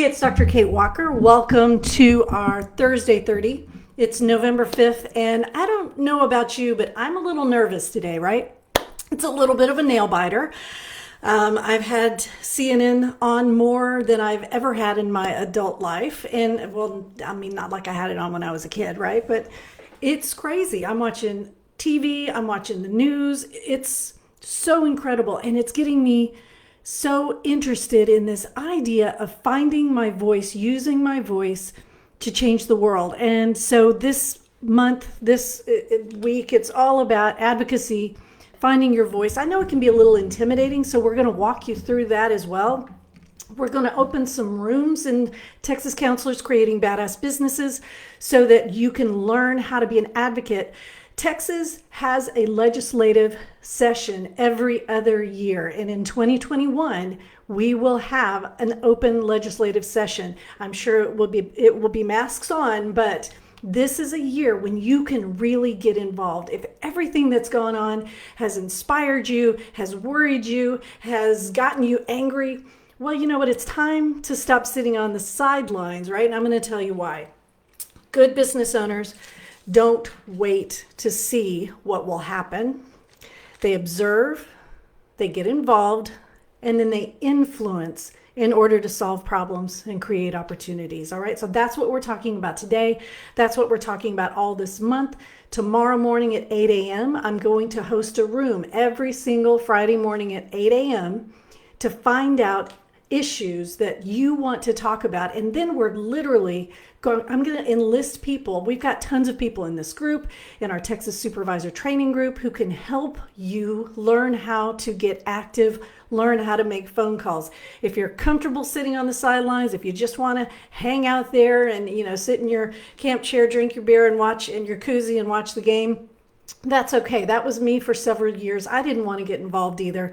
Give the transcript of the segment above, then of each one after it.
it's Dr. Kate Walker. Welcome to our Thursday 30. It's November 5th, and I don't know about you, but I'm a little nervous today, right? It's a little bit of a nail biter. I've had CNN on more than I've ever had in my adult life. And, well, I mean, not like I had it on when I was a kid, right? But it's crazy. I'm watching TV, I'm watching the news. It's so incredible, and it's getting me so interested in this idea of finding my voice, using my voice to change the world. And so this month, this week, it's all about advocacy, finding your voice. I know it can be a little intimidating, so we're going to walk you through that as well. We're going to open some rooms in Texas Counselors Creating Badass Businesses so that you can learn how to be an advocate. Texas has a legislative session every other year, and in 2021 we will have an open legislative session. I'm sure it will be masks on, but this is a year when you can really get involved. If everything that's gone on has inspired you, has worried you, has gotten you angry, well, you know what? It's time to stop sitting on the sidelines, right? And I'm going to tell you why. Good business owners don't wait to see what will happen. They observe, they get involved, and then they influence in order to solve problems and create opportunities. All right, so that's what we're talking about today. That's what we're talking about all this month. Tomorrow morning at 8 a.m., I'm going to host a room every single Friday morning at 8 a.m. to find out issues that you want to talk about. And then we're literally I'm going to enlist people. We've got tons of people in this group, in our Texas Supervisor Training Group, who can help you learn how to get active, learn how to make phone calls. If you're comfortable sitting on the sidelines, if you just want to hang out there and, sit in your camp chair, drink your beer and watch in your koozie and watch the game, that's okay. That was me for several years. I didn't want to get involved either.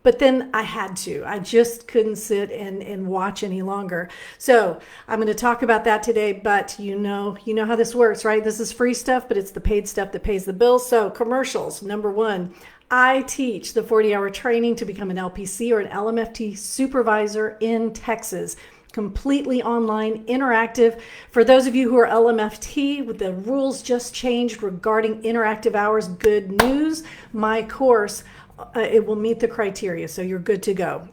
But then I had to. I just couldn't sit and watch any longer. So I'm going to talk about that today, but you know how this works, right? This is free stuff, but it's the paid stuff that pays the bills. So commercials, number one, I teach the 40-hour training to become an LPC or an LMFT supervisor in Texas. Completely online, interactive. For those of you who are LMFT, the rules just changed regarding interactive hours. Good news. My course, it will meet the criteria, so you're good to go.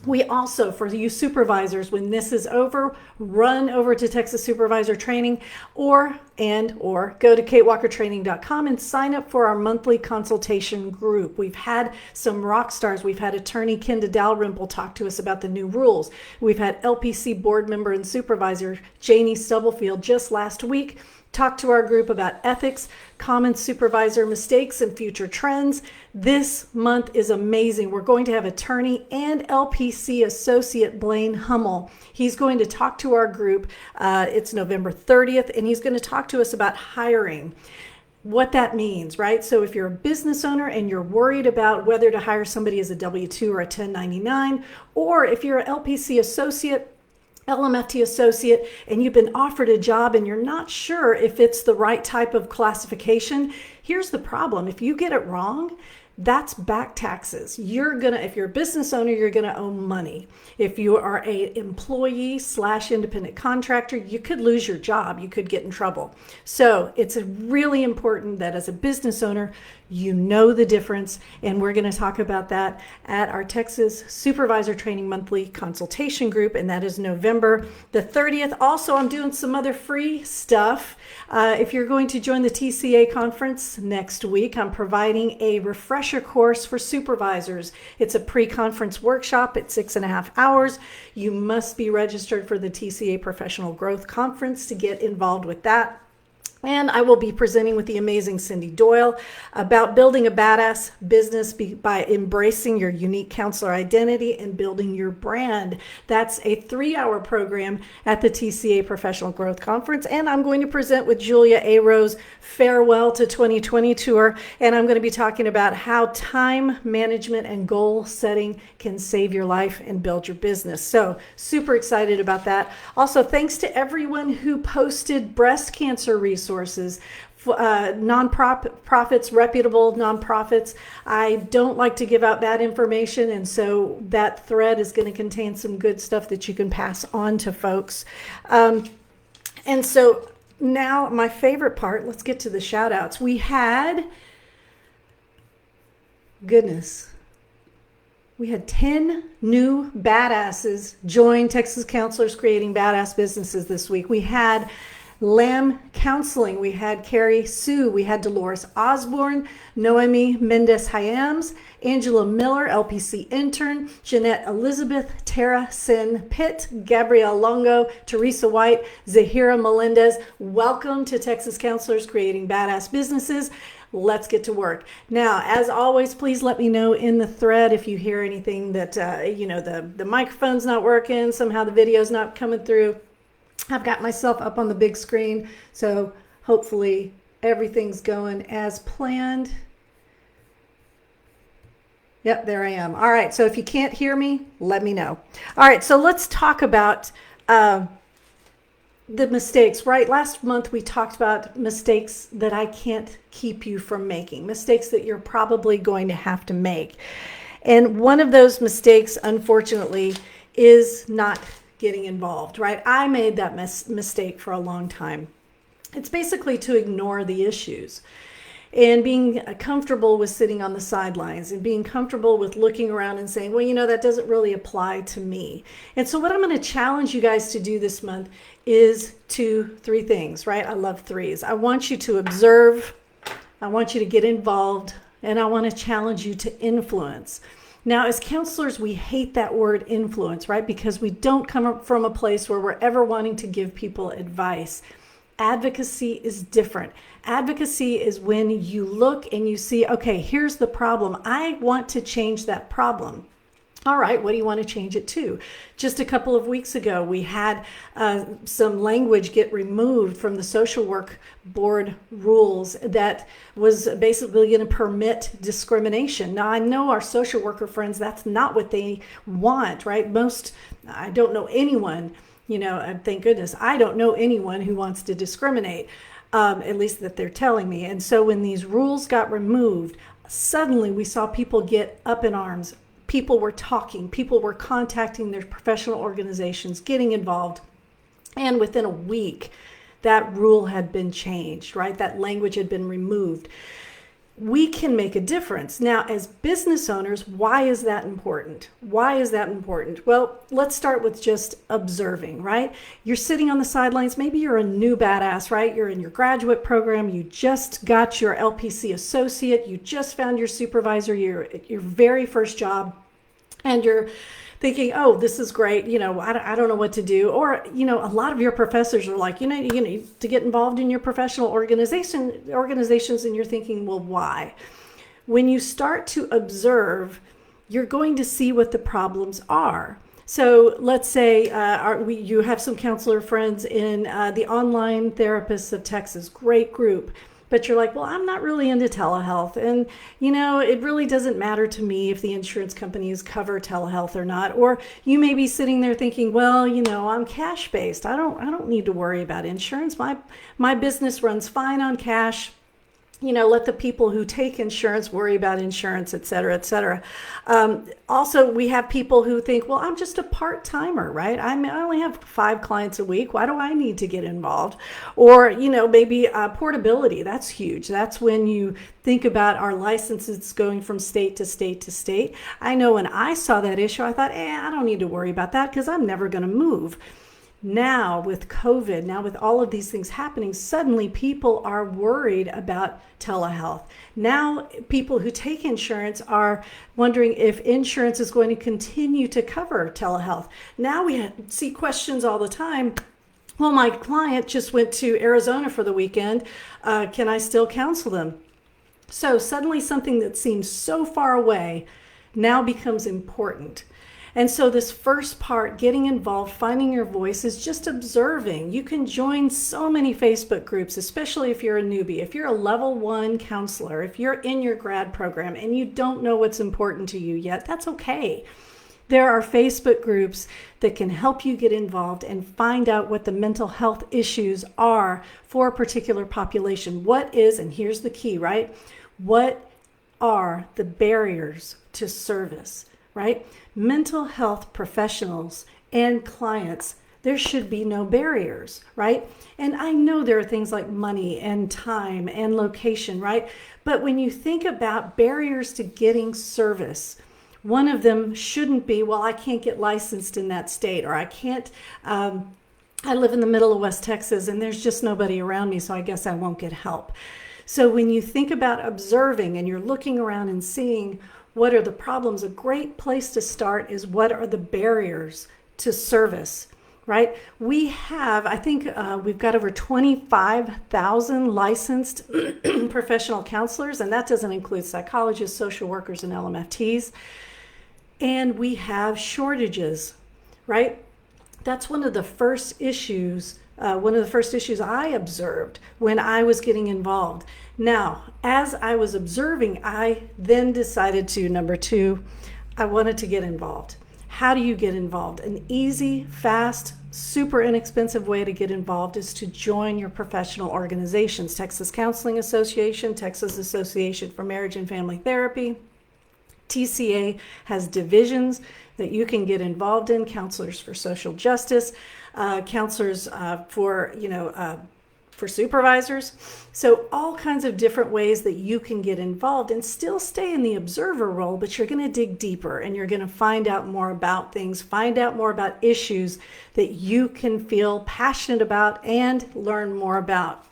We also, for you supervisors, when this is over, run over to Texas Supervisor Training or go to katewalkertraining.com and sign up for our monthly consultation group. We've had some rock stars. We've had attorney Kenda Dalrymple talk to us about the new rules. We've had LPC board member and supervisor Janie Stubblefield just last week talk to our group about ethics, common supervisor mistakes, and future trends. This month is amazing. We're going to have attorney and LPC associate Blaine Hummel. He's going to talk to our group. It's November 30th, and he's going to talk to us about hiring. What that means, right? So if you're a business owner and you're worried about whether to hire somebody as a W-2 or a 1099, or if you're an LPC associate, LMFT associate, and you've been offered a job and you're not sure if it's the right type of classification, here's the problem. If you get it wrong, that's back taxes. If you're a business owner, you're gonna owe money. If you are a employee / independent contractor, you could lose your job. You could get in trouble. So it's really important that as a business owner, you know the difference. And we're gonna talk about that at our Texas Supervisor Training Monthly Consultation Group. And that is November the 30th. Also, I'm doing some other free stuff. If you're going to join the TCA conference next week, I'm providing a refresher course for supervisors. It's a pre-conference workshop at 6.5 hours. You must be registered for the TCA Professional Growth Conference to get involved with that. And I will be presenting with the amazing Cindy Doyle about building a badass business by embracing your unique counselor identity and building your brand. That's a 3-hour program at the TCA Professional Growth Conference. And I'm going to present with Julia A. Rose Farewell to 2020 Tour. And I'm going to be talking about how time management and goal setting can save your life and build your business. So super excited about that. Also, thanks to everyone who posted breast cancer resources nonprofits, reputable nonprofits. I don't like to give out bad information, and so that thread is going to contain some good stuff that you can pass on to folks. And so now my favorite part, let's get to the shout outs. We had, we had 10 new badasses join Texas Counselors Creating Badass Businesses this week. We had Lamb Counseling. We had Carrie Sue. We had Dolores Osborne, Noemi Mendez-Hyams, Angela Miller, LPC intern, Jeanette Elizabeth, Tara Sin Pitt, Gabrielle Longo, Teresa White, Zahira Melendez. Welcome to Texas Counselors Creating Badass Businesses. Let's get to work. Now, as always, please let me know in the thread if you hear anything that, the microphone's not working, somehow the video's not coming through. I've got myself up on the big screen, so hopefully everything's going as planned. Yep, there I am. All right, so if you can't hear me, let me know. All right, so let's talk about the mistakes, right? Last month we talked about mistakes that I can't keep you from making, mistakes that you're probably going to have to make. And one of those mistakes, unfortunately, is not getting involved, right? I made that mistake for a long time. It's basically to ignore the issues and being comfortable with sitting on the sidelines and being comfortable with looking around and saying, well, that doesn't really apply to me. And so what I'm going to challenge you guys to do this month is three things, right? I love threes. I want you to observe, I want you to get involved, and I want to challenge you to influence. Now, as counselors, we hate that word influence, right? Because we don't come from a place where we're ever wanting to give people advice. Advocacy is different. Advocacy is when you look and you see, okay, here's the problem. I want to change that problem. All right, what do you want to change it to? Just a couple of weeks ago, we had some language get removed from the social work board rules that was basically going to permit discrimination. Now, I know our social worker friends, that's not what they want, right? I don't know anyone, thank goodness, I don't know anyone who wants to discriminate, at least that they're telling me. And so when these rules got removed, suddenly we saw people get up in arms. People were talking, people were contacting their professional organizations, getting involved. And within a week, that rule had been changed, right? That language had been removed. We can make a difference. Now, as business owners, why is that important? Why is that important? Well, let's start with just observing, right? You're sitting on the sidelines. Maybe you're a new badass, right? You're in your graduate program. You just got your LPC associate. You just found your supervisor, your very first job. And you're thinking, oh, this is great. I don't know what to do. Or, a lot of your professors are like, you need to get involved in your professional organizations. And you're thinking, well, why? When you start to observe, you're going to see what the problems are. So let's say you have some counselor friends in the Online Therapists of Texas, great group. But you're like, well, I'm not really into telehealth. And, it really doesn't matter to me if the insurance companies cover telehealth or not. Or you may be sitting there thinking, well, I'm cash based. I don't need to worry about insurance. My business runs fine on cash. Let the people who take insurance worry about insurance, et cetera, et cetera. Also, we have people who think, well, I'm just a part-timer, right? I only have 5 clients a week. Why do I need to get involved? Or, maybe portability. That's huge. That's when you think about our licenses going from state to state to state. I know when I saw that issue, I thought, I don't need to worry about that because I'm never going to move. Now with COVID, now with all of these things happening, suddenly people are worried about telehealth. Now people who take insurance are wondering if insurance is going to continue to cover telehealth. Now we see questions all the time. Well, my client just went to Arizona for the weekend. Can I still counsel them? So suddenly something that seems so far away now becomes important. And so this first part, getting involved, finding your voice, is just observing. You can join so many Facebook groups, especially if you're a newbie. If you're a level 1 counselor, if you're in your grad program and you don't know what's important to you yet, that's okay. There are Facebook groups that can help you get involved and find out what the mental health issues are for a particular population. What is, and here's the key, right? What are the barriers to service, right? Mental health professionals and clients, there should be no barriers, right? And I know there are things like money and time and location, right? But when you think about barriers to getting service, one of them shouldn't be, well, I can't get licensed in that state, or I can't, I live in the middle of West Texas and there's just nobody around me, so I guess I won't get help. So when you think about observing and you're looking around and seeing what are the problems, a great place to start is what are the barriers to service, right? We have, I think we've got over 25,000 licensed professional counselors, and that doesn't include psychologists, social workers, and LMFTs. And we have shortages, right? That's one of the first issues I observed when I was getting involved. Now, as I was observing, I then decided to, number two, I wanted to get involved. How do you get involved? An easy, fast, super inexpensive way to get involved is to join your professional organizations. Texas Counseling Association, Texas Association for Marriage and Family Therapy. TCA has divisions that you can get involved in, counselors for social justice, counselors for supervisors. So all kinds of different ways that you can get involved and still stay in the observer role, but you're going to dig deeper and you're going to find out more about things, find out more about issues that you can feel passionate about and learn more about.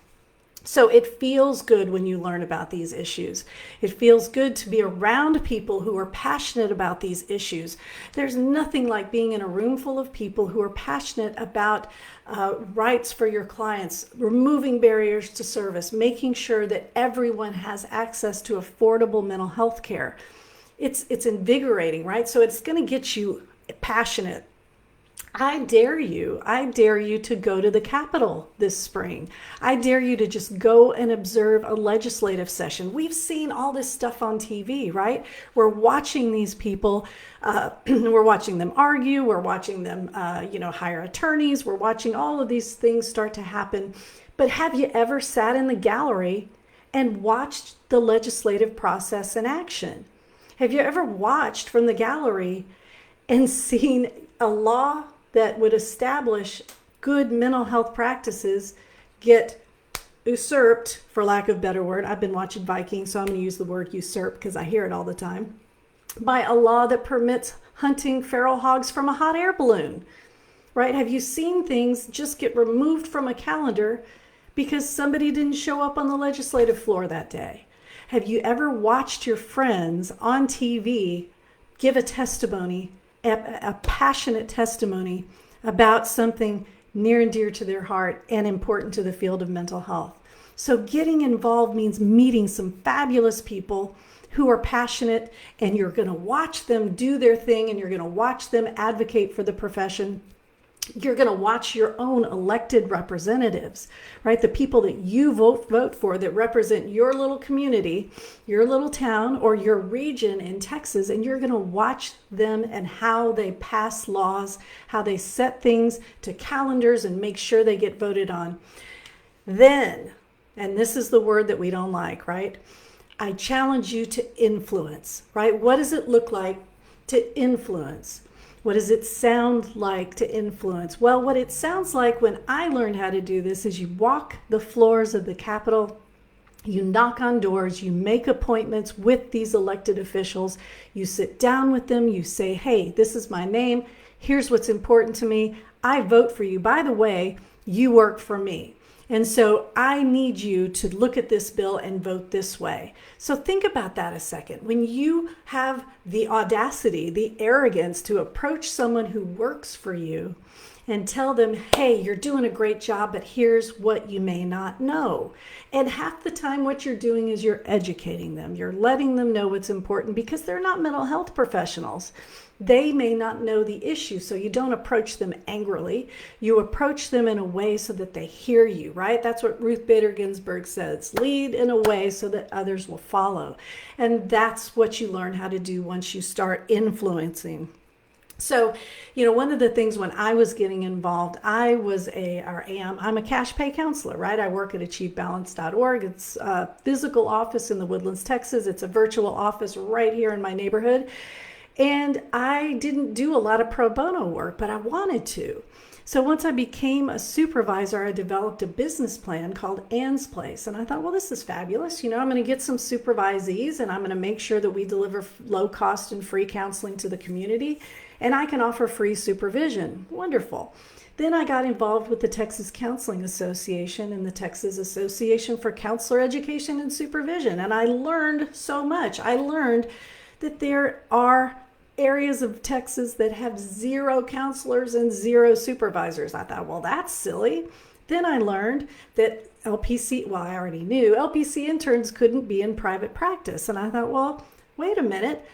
So it feels good when you learn about these issues. It feels good to be around people who are passionate about these issues. There's nothing like being in a room full of people who are passionate about rights for your clients, removing barriers to service, making sure that everyone has access to affordable mental health care. It's invigorating, right? So it's going to get you passionate. I dare you to go to the Capitol this spring. I dare you to just go and observe a legislative session. We've seen all this stuff on TV, right? We're watching these people, we're watching them argue, we're watching them, hire attorneys, we're watching all of these things start to happen. But have you ever sat in the gallery and watched the legislative process in action? Have you ever watched from the gallery and seen a law that would establish good mental health practices get usurped, for lack of a better word? I've been watching Vikings, so I'm going to use the word usurp because I hear it all the time, by a law that permits hunting feral hogs from a hot air balloon, right? Have you seen things just get removed from a calendar because somebody didn't show up on the legislative floor that day? Have you ever watched your friends on TV give a testimony, a passionate testimony about something near and dear to their heart and important to the field of mental health? So getting involved means meeting some fabulous people who are passionate, and you're going to watch them do their thing, and you're going to watch them advocate for the profession. You're going to watch your own elected representatives, right? The people that you vote for that represent your little community, your little town, or your region in Texas, and you're going to watch them and how they pass laws, how they set things to calendars and make sure they get voted on. Then, and this is the word that we don't like, right? I challenge you to influence, right? What does it look like to influence? What does it sound like to influence? Well, what it sounds like when I learned how to do this is you walk the floors of the Capitol, you knock on doors, you make appointments with these elected officials, you sit down with them, you say, hey, this is my name, here's what's important to me, I vote for you. By the way, you work for me. And so I need you to look at this bill and vote this way. So think about that a second. When you have the audacity, the arrogance to approach someone who works for you and tell them, hey, you're doing a great job, but here's what you may not know. And half the time what you're doing is you're educating them. You're letting them know what's important because they're not mental health professionals. They may not know the issue, so you don't approach them angrily. You approach them in a way so that they hear you, right? That's what Ruth Bader Ginsburg says. Lead in a way so that others will follow. And that's what you learn how to do once you start influencing. So, one of the things when I was getting involved, I'm a cash pay counselor, right? I work at achievebalance.org. It's a physical office in the Woodlands, Texas. It's a virtual office right here in my neighborhood. And I didn't do a lot of pro bono work, but I wanted to. So once I became a supervisor, I developed a business plan called Ann's Place. And I thought, well, this is fabulous. I'm going to get some supervisees and I'm going to make sure that we deliver low cost and free counseling to the community. And I can offer free supervision. Wonderful. Then I got involved with the Texas Counseling Association and the Texas Association for Counselor Education and Supervision. And I learned so much. I learned that there are areas of Texas that have 0 counselors and 0 supervisors. I thought, well, that's silly. Then I learned that I already knew LPC interns couldn't be in private practice. And I thought, well, wait a minute.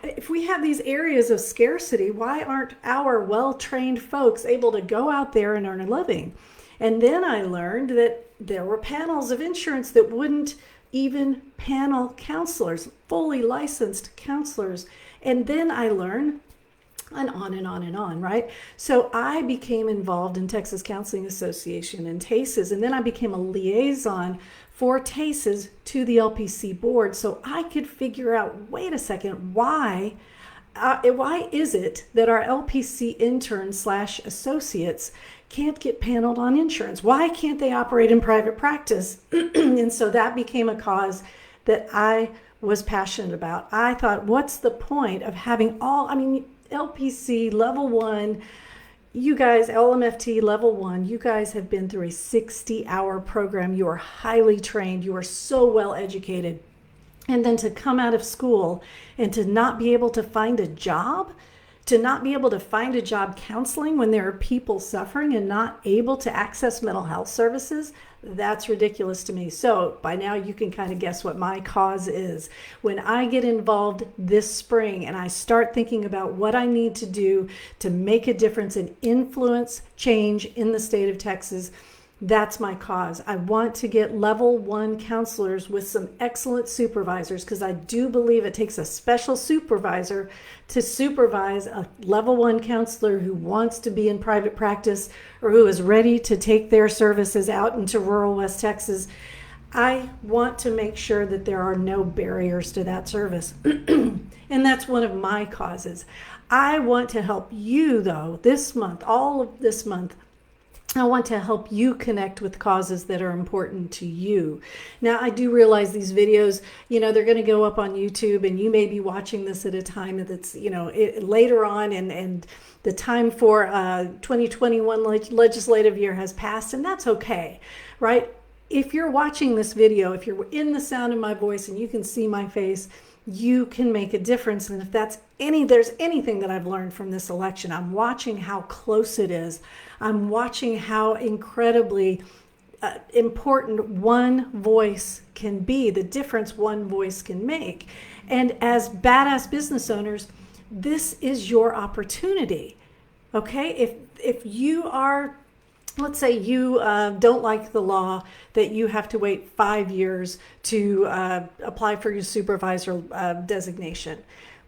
If we have these areas of scarcity, why aren't our well-trained folks able to go out there and earn a living? And then I learned that there were panels of insurance that wouldn't even panel counselors, fully licensed counselors. And then I learned, and on and on and on, right? So I became involved in Texas Counseling Association and TACES, and then I became a liaison for TACES to the LPC board so I could figure out, wait a second, why is it that our LPC interns / associates can't get paneled on insurance? Why can't they operate in private practice? And so that became a cause that I was passionate about. I thought, what's the point of having LPC level 1, you guys, LMFT level 1, you guys have been through a 60-hour program. You are highly trained. You are so well educated. And then to come out of school and to not be able to find a job, counseling when there are people suffering and not able to access mental health services, that's ridiculous to me. So by now you can kind of guess what my cause is. When I get involved this spring and I start thinking about what I need to do to make a difference and influence change in the state of Texas, that's my cause. I want to get level 1 counselors with some excellent supervisors, because I do believe it takes a special supervisor to supervise a level 1 counselor who wants to be in private practice or who is ready to take their services out into rural West Texas. I want to make sure that there are no barriers to that service. And that's one of my causes. I want to help you, though, this month, all of this month, I want to help you connect with causes that are important to you. Now, I do realize these videos, they're going to go up on YouTube, and you may be watching this at a time that's, later on, and the time for 2021 legislative year has passed, and that's okay, right? If you're watching this video, if you're in the sound of my voice and you can see my face, you can make a difference. And if there's anything that I've learned from this election, I'm watching how close it is. I'm watching how incredibly important one voice can be, the difference one voice can make. And as badass business owners, this is your opportunity. Okay? If you are, let's say you don't like the law that you have to wait 5 years to apply for your supervisor designation.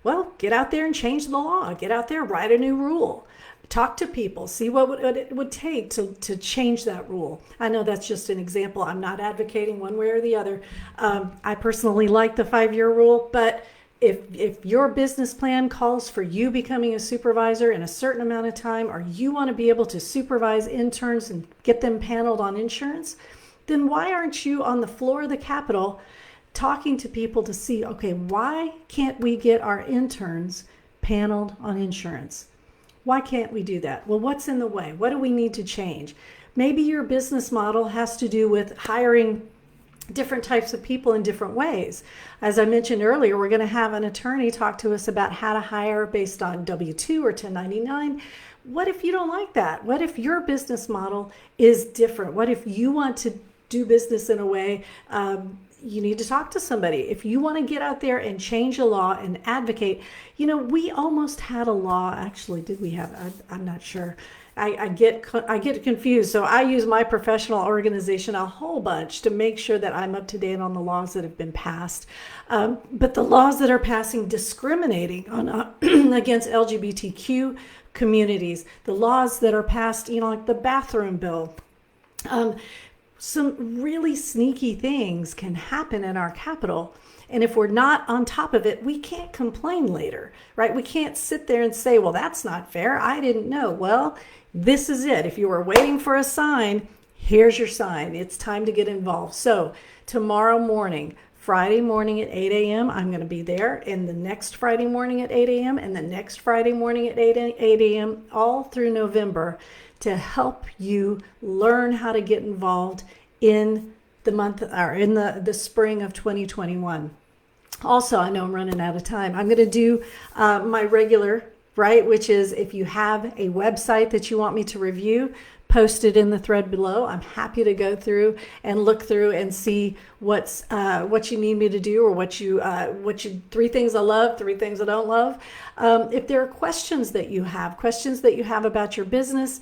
Well, get out there and change the law. Get out there, write a new rule. Talk to people, see what it would take to change that rule. I know that's just an example. I'm not advocating one way or the other. I personally like the 5-year rule, but if your business plan calls for you becoming a supervisor in a certain amount of time, or you want to be able to supervise interns and get them paneled on insurance, then why aren't you on the floor of the Capitol talking to people to see, okay, why can't we get our interns paneled on insurance? Why can't we do that? Well, what's in the way? What do we need to change? Maybe your business model has to do with hiring different types of people in different ways. As I mentioned earlier, we're going to have an attorney talk to us about how to hire based on W-2 or 1099. What if you don't like that? What if your business model is different? What if you want to do business in a way you need to talk to somebody? If you want to get out there and change a law and advocate, we almost had a law, actually, did we have? I'm not sure. I get confused. So I use my professional organization a whole bunch to make sure that I'm up to date on the laws that have been passed. But the laws that are passing discriminating on against LGBTQ communities, the laws that are passed, like the bathroom bill. Some really sneaky things can happen in our capital. And if we're not on top of it, we can't complain later, right? We can't sit there and say, well, that's not fair. I didn't know. Well, this is it. If you were waiting for a sign, here's your sign. It's time to get involved. So tomorrow morning, Friday morning at 8 a.m., I'm going to be there. And the next Friday morning at 8 a.m. and the next Friday morning at 8 a.m., all through November, to help you learn how to get involved in the month or in the spring of 2021. Also, I know I'm running out of time. I'm going to do my regular, right, which is if you have a website that you want me to review, post it in the thread below. I'm happy to go through and look through and see what you need me to do, or what you 3 things I love, 3 things I don't love. If there are questions that you have about your business,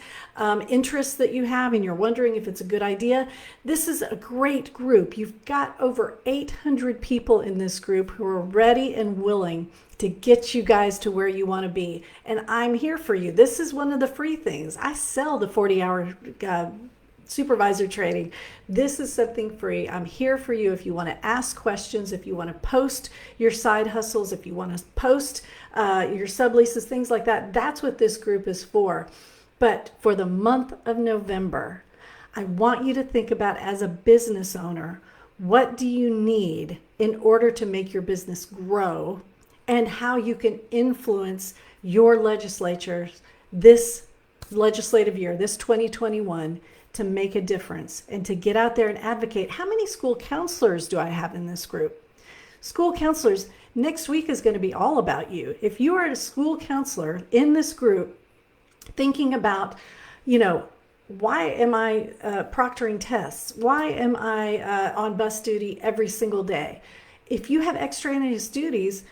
interests that you have, and you're wondering if it's a good idea, this is a great group. You've got over 800 people in this group who are ready and willing to get you guys to where you want to be. And I'm here for you. This is one of the free things. I sell the 40-hour supervisor training. This is something free. I'm here for you if you want to ask questions, if you want to post your side hustles, if you want to post your subleases, things like that. That's what this group is for. But for the month of November, I want you to think about, as a business owner, what do you need in order to make your business grow, and how you can influence your legislatures this legislative year, this 2021, to make a difference and to get out there and advocate. How many school counselors do I have in this group? School counselors, next week is going to be all about you. If you are a school counselor in this group thinking about, why am I proctoring tests? Why am I on bus duty every single day? If you have extraneous duties,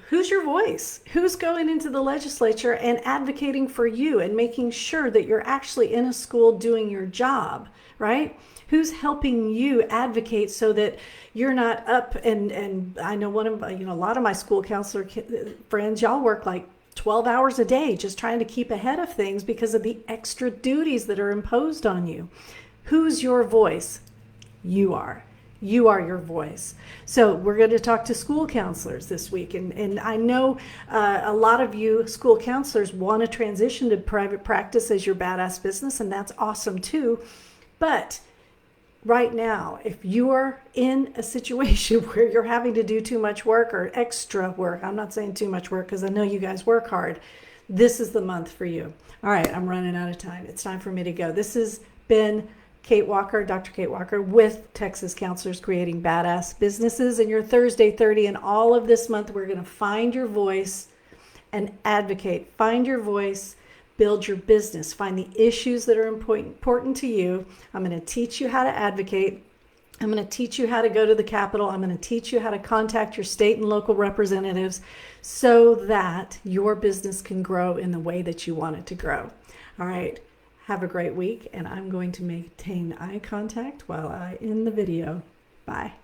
who's your voice? Who's going into the legislature and advocating for you and making sure that you're actually in a school doing your job, right? Who's helping you advocate so that you're not up and I know a lot of my school counselor friends, y'all work like 12 hours a day just trying to keep ahead of things because of the extra duties that are imposed on you. Who's your voice? You are. You are your voice. So we're going to talk to school counselors this week. And I know a lot of you school counselors want to transition to private practice as your badass business, and that's awesome too. But right now, if you're in a situation where you're having to do too much work or extra work, I'm not saying too much work because I know you guys work hard, this is the month for you. All right, I'm running out of time. It's time for me to go. This has been Kate Walker, Dr. Kate Walker, with Texas Counselors Creating Badass Businesses. And your Thursday 30, and all of this month, we're going to find your voice and advocate. Find your voice, build your business, find the issues that are important to you. I'm going to teach you how to advocate. I'm going to teach you how to go to the Capitol. I'm going to teach you how to contact your state and local representatives so that your business can grow in the way that you want it to grow. All right. Have a great week, and I'm going to maintain eye contact while I end the video. Bye.